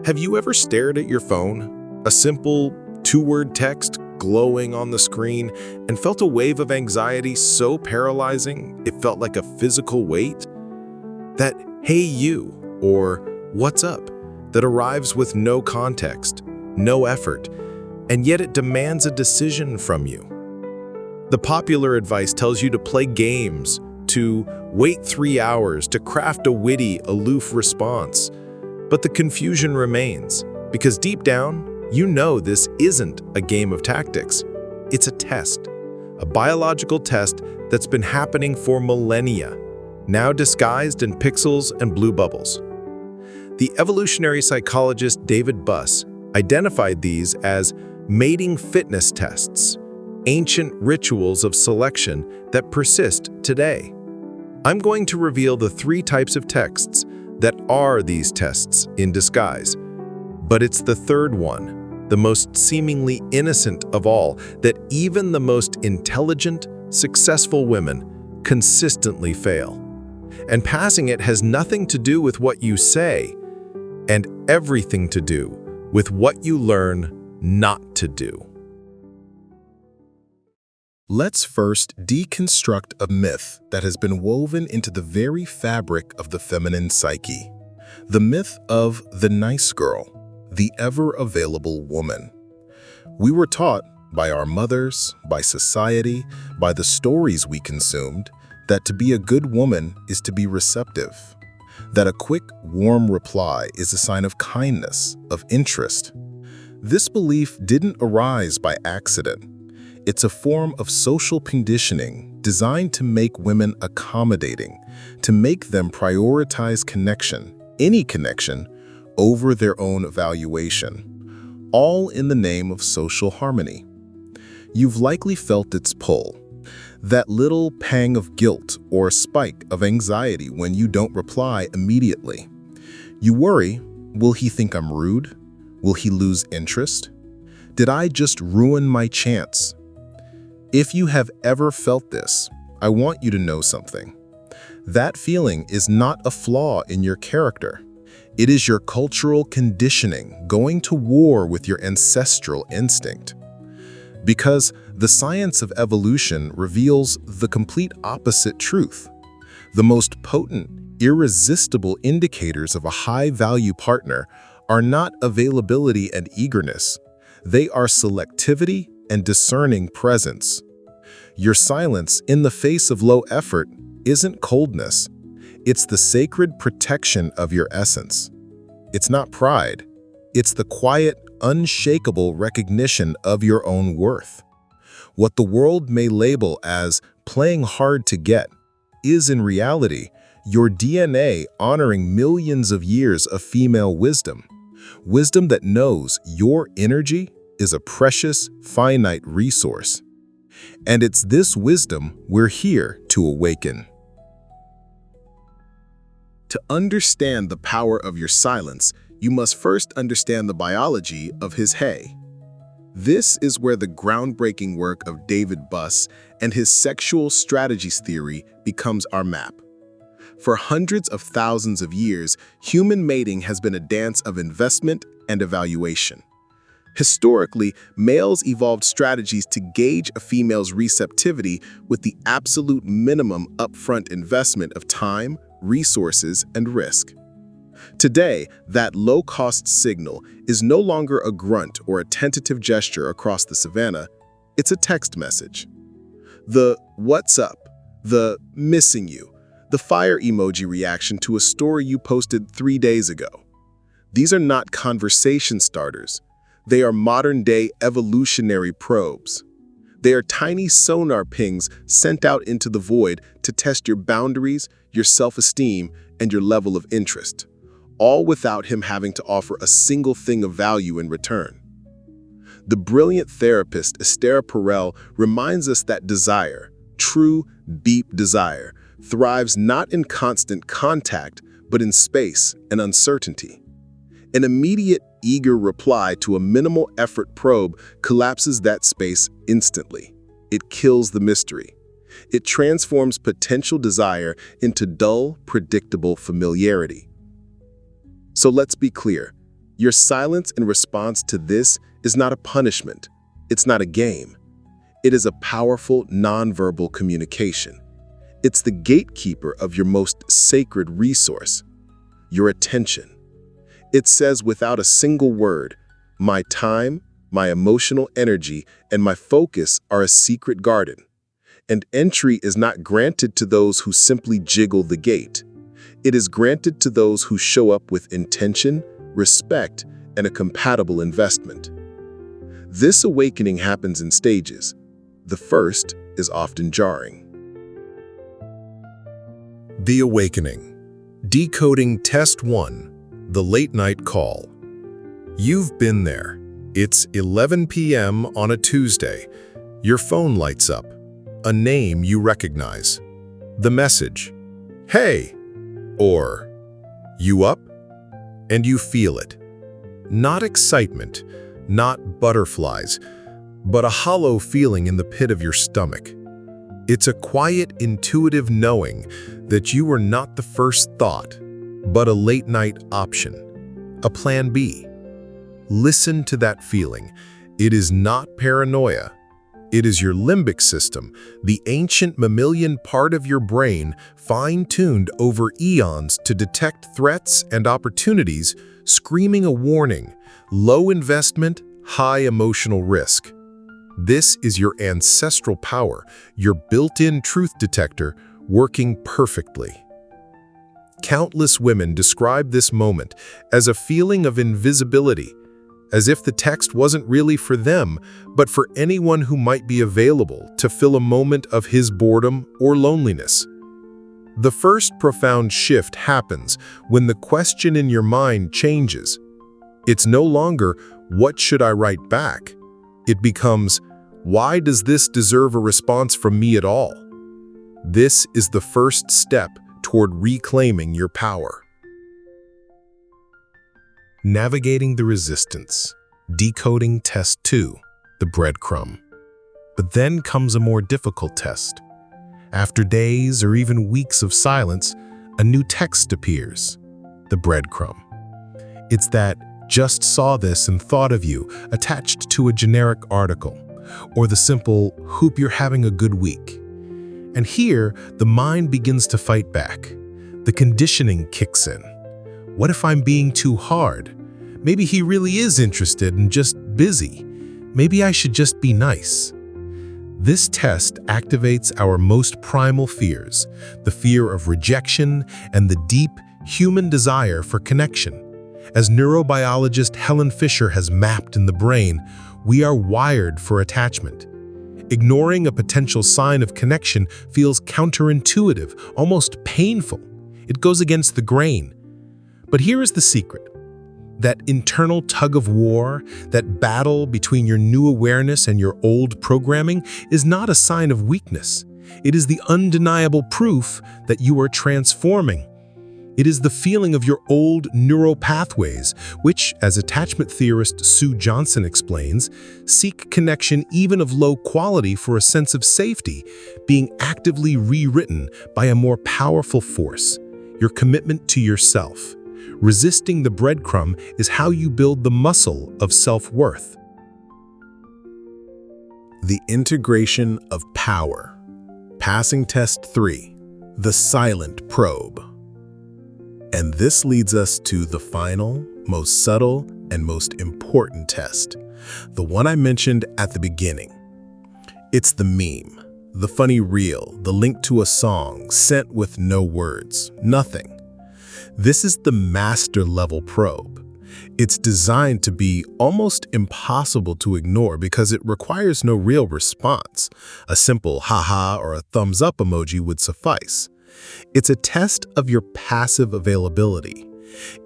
Have you ever stared at your phone, a simple two-word text glowing on the screen, and felt a wave of anxiety so paralyzing it felt like a physical weight? That "Hey you" or "What's up" that arrives with no context, no effort, and yet it demands a decision from you. The popular advice tells you to play games, to wait 3 hours, to craft a witty, aloof response. But the confusion remains, because deep down, you know this isn't a game of tactics. It's a test, a biological test that's been happening for millennia, now disguised in pixels and blue bubbles. The evolutionary psychologist David Buss identified these as mating fitness tests, ancient rituals of selection that persist today. I'm going to reveal the 3 types of texts that are these tests in disguise. But it's the third one, the most seemingly innocent of all, that even the most intelligent, successful women consistently fail. And passing it has nothing to do with what you say, and everything to do with what you learn not to do. Let's first deconstruct a myth that has been woven into the very fabric of the feminine psyche. The myth of the nice girl, the ever-available woman. We were taught by our mothers, by society, by the stories we consumed, that to be a good woman is to be receptive, that a quick, warm reply is a sign of kindness, of interest. This belief didn't arise by accident. It's a form of social conditioning designed to make women accommodating, to make them prioritize connection, any connection, over their own evaluation, all in the name of social harmony. You've likely felt its pull, that little pang of guilt or spike of anxiety when you don't reply immediately. You worry, will he think I'm rude? Will he lose interest? Did I just ruin my chance? If you have ever felt this, I want you to know something. That feeling is not a flaw in your character. It is your cultural conditioning going to war with your ancestral instinct. Because the science of evolution reveals the complete opposite truth. The most potent, irresistible indicators of a high-value partner are not availability and eagerness. They are selectivity and discerning presence. Your silence in the face of low effort isn't coldness. It's the sacred protection of your essence. It's not pride. It's the quiet, unshakable recognition of your own worth. What the world may label as playing hard to get is in reality your DNA honoring millions of years of female wisdom. Wisdom that knows your energy is a precious, finite resource. And it's this wisdom we're here to awaken. To understand the power of your silence, you must first understand the biology of his hey. This is where the groundbreaking work of David Buss and his sexual strategies theory becomes our map. For hundreds of thousands of years, human mating has been a dance of investment and evaluation. Historically, males evolved strategies to gauge a female's receptivity with the absolute minimum upfront investment of time, resources, and risk. Today, that low-cost signal is no longer a grunt or a tentative gesture across the savannah, it's a text message. The "What's up?", the "Missing you", the fire emoji reaction to a story you posted 3 days ago. These are not conversation starters. They are modern-day evolutionary probes. They are tiny sonar pings sent out into the void to test your boundaries, your self-esteem, and your level of interest, all without him having to offer a single thing of value in return. The brilliant therapist Esther Perel reminds us that desire, true, deep desire, thrives not in constant contact, but in space and uncertainty. An immediate, eager reply to a minimal effort probe collapses that space instantly. It kills the mystery. It transforms potential desire into dull, predictable familiarity. So let's be clear. Your silence in response to this is not a punishment. It's not a game. It is a powerful, nonverbal communication. It's the gatekeeper of your most sacred resource, your attention. It says without a single word, my time, my emotional energy, and my focus are a secret garden. And entry is not granted to those who simply jiggle the gate. It is granted to those who show up with intention, respect, and a compatible investment. This awakening happens in stages. The first is often jarring. The Awakening. Decoding Test 1. The Late Night Call. You've been there. It's 11 p.m. on a Tuesday. Your phone lights up. A name you recognize. The message, "Hey," or "You up?" And you feel it. Not excitement, not butterflies, but a hollow feeling in the pit of your stomach. It's a quiet, intuitive knowing that you were not the first thought, but a late-night option, a plan B. Listen to that feeling. It is not paranoia. It is your limbic system, the ancient mammalian part of your brain fine-tuned over eons to detect threats and opportunities, screaming a warning, low investment, high emotional risk. This is your ancestral power, your built-in truth detector, working perfectly. Countless women describe this moment as a feeling of invisibility, as if the text wasn't really for them, but for anyone who might be available to fill a moment of his boredom or loneliness. The first profound shift happens when the question in your mind changes. It's no longer, "What should I write back?" It becomes, "Why does this deserve a response from me at all?" This is the first step toward reclaiming your power. Navigating the resistance. Decoding Test 2. The breadcrumb. But then comes a more difficult test. After days or even weeks of silence, a new text appears. The breadcrumb. It's that "just saw this and thought of you" attached to a generic article, or the simple "hope you're having a good week." And here, the mind begins to fight back. The conditioning kicks in. What if I'm being too hard? Maybe he really is interested and just busy. Maybe I should just be nice. This test activates our most primal fears, the fear of rejection and the deep human desire for connection. As neurobiologist Helen Fisher has mapped in the brain, we are wired for attachment. Ignoring a potential sign of connection feels counterintuitive, almost painful. It goes against the grain. But here is the secret. That internal tug of war, that battle between your new awareness and your old programming, is not a sign of weakness. It is the undeniable proof that you are transforming. It is the feeling of your old neural pathways, which, as attachment theorist Sue Johnson explains, seek connection even of low quality for a sense of safety, being actively rewritten by a more powerful force, your commitment to yourself. Resisting the breadcrumb is how you build the muscle of self-worth. The integration of power. Passing Test 3. The silent probe. And this leads us to the final, most subtle, and most important test. The one I mentioned at the beginning. It's the meme, the funny reel, the link to a song sent with no words, nothing. This is the master-level probe. It's designed to be almost impossible to ignore because it requires no real response. A simple haha or a thumbs up emoji would suffice. It's a test of your passive availability.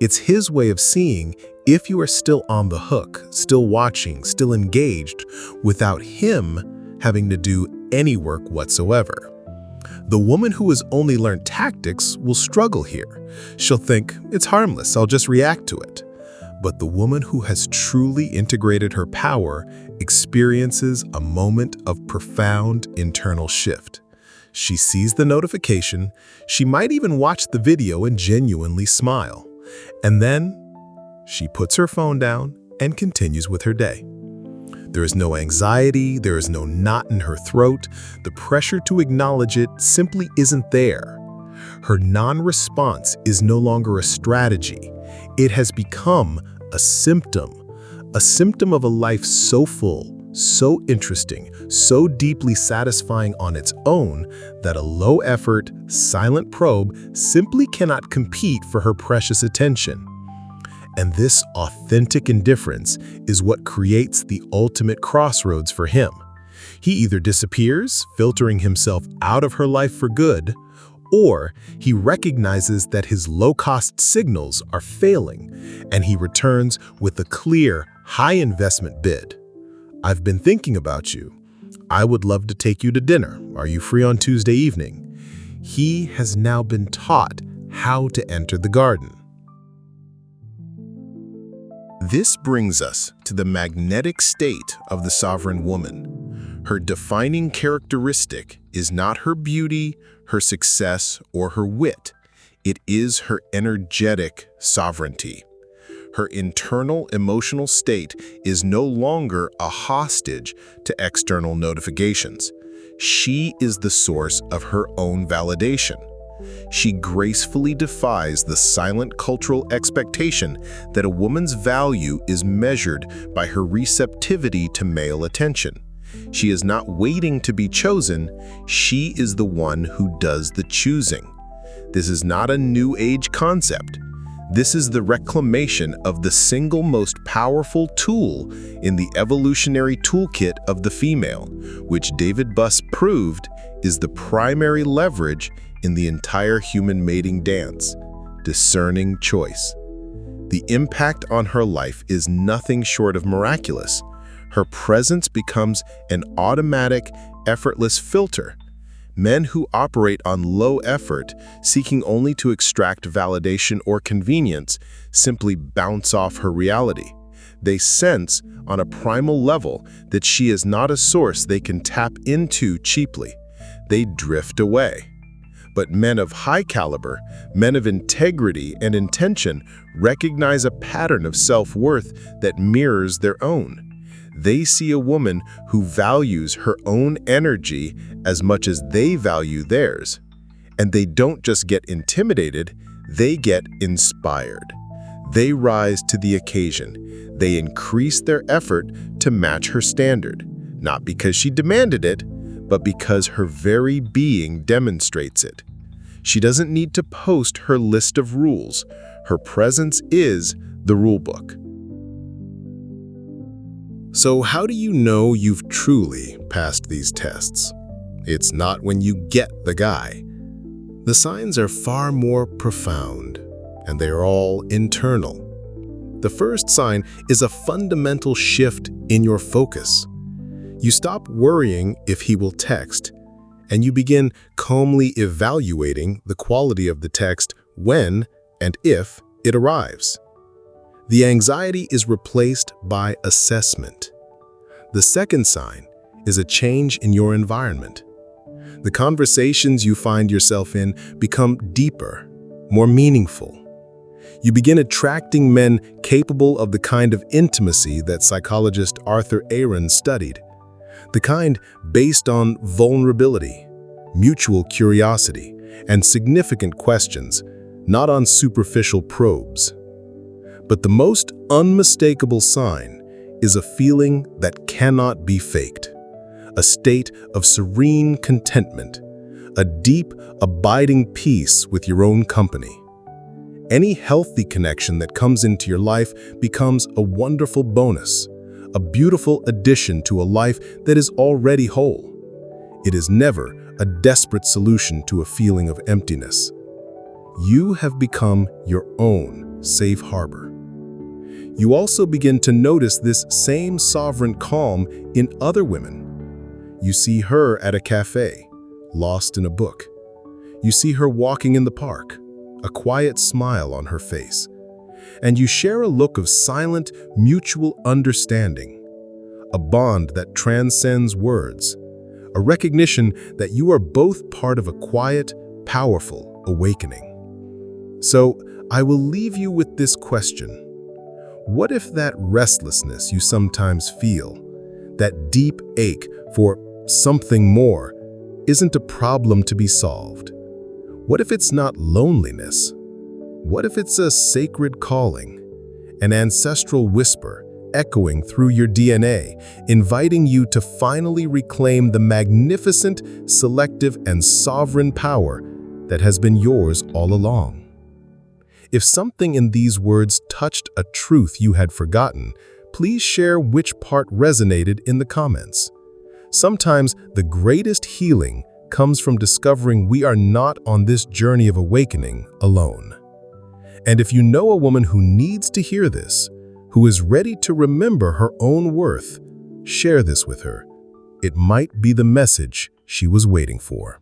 It's his way of seeing if you are still on the hook, still watching, still engaged, without him having to do any work whatsoever. The woman who has only learned tactics will struggle here. She'll think, it's harmless, I'll just react to it. But the woman who has truly integrated her power experiences a moment of profound internal shift. She sees the notification, she might even watch the video and genuinely smile. And then She puts her phone down and continues with her day. There is no anxiety, there is no knot in her throat. The pressure to acknowledge it simply isn't there. Her non-response is no longer a strategy. It has become a symptom of a life so full, so interesting, so deeply satisfying on its own that a low-effort, silent probe simply cannot compete for her precious attention. And this authentic indifference is what creates the ultimate crossroads for him. He either disappears, filtering himself out of her life for good, or he recognizes that his low-cost signals are failing, and he returns with a clear, high-investment bid. "I've been thinking about you. I would love to take you to dinner. Are you free on Tuesday evening?" He has now been taught how to enter the garden. This brings us to the magnetic state of the sovereign woman. Her defining characteristic is not her beauty, her success, or her wit. It is her energetic sovereignty. Her internal emotional state is no longer a hostage to external notifications. She is the source of her own validation. She gracefully defies the silent cultural expectation that a woman's value is measured by her receptivity to male attention. She is not waiting to be chosen, she is the one who does the choosing. This is not a new age concept. This is the reclamation of the single most powerful tool in the evolutionary toolkit of the female, which David Buss proved is the primary leverage in the entire human mating dance: discerning choice. The impact on her life is nothing short of miraculous. Her presence becomes an automatic, effortless filter. Men who operate on low effort, seeking only to extract validation or convenience, simply bounce off her reality. They sense on a primal level that she is not a source they can tap into cheaply. They drift away. But men of high caliber, men of integrity and intention, recognize a pattern of self-worth that mirrors their own. They see a woman who values her own energy as much as they value theirs. And they don't just get intimidated, they get inspired. They rise to the occasion. They increase their effort to match her standard, not because she demanded it, but because her very being demonstrates it. She doesn't need to post her list of rules. Her presence is the rulebook. So how do you know you've truly passed these tests? It's not when you get the guy. The signs are far more profound, and they are all internal. The first sign is a fundamental shift in your focus. You stop worrying if he will text, and you begin calmly evaluating the quality of the text when and if it arrives. The anxiety is replaced by assessment. The second sign is a change in your environment. The conversations you find yourself in become deeper, more meaningful. You begin attracting men capable of the kind of intimacy that psychologist Arthur Aaron studied. The kind based on vulnerability, mutual curiosity, and significant questions, not on superficial probes. But the most unmistakable sign is a feeling that cannot be faked, a state of serene contentment, a deep, abiding peace with your own company. Any healthy connection that comes into your life becomes a wonderful bonus, a beautiful addition to a life that is already whole. It is never a desperate solution to a feeling of emptiness. You have become your own safe harbor. You also begin to notice this same sovereign calm in other women. You see her at a cafe, lost in a book. You see her walking in the park, a quiet smile on her face. And you share a look of silent, mutual understanding, a bond that transcends words, a recognition that you are both part of a quiet, powerful awakening. So, I will leave you with this question. What if that restlessness you sometimes feel, that deep ache for something more, isn't a problem to be solved? What if it's not loneliness? What if it's a sacred calling, an ancestral whisper echoing through your DNA, inviting you to finally reclaim the magnificent, selective, and sovereign power that has been yours all along? If something in these words touched a truth you had forgotten, please share which part resonated in the comments. Sometimes the greatest healing comes from discovering we are not on this journey of awakening alone. And if you know a woman who needs to hear this, who is ready to remember her own worth, share this with her. It might be the message she was waiting for.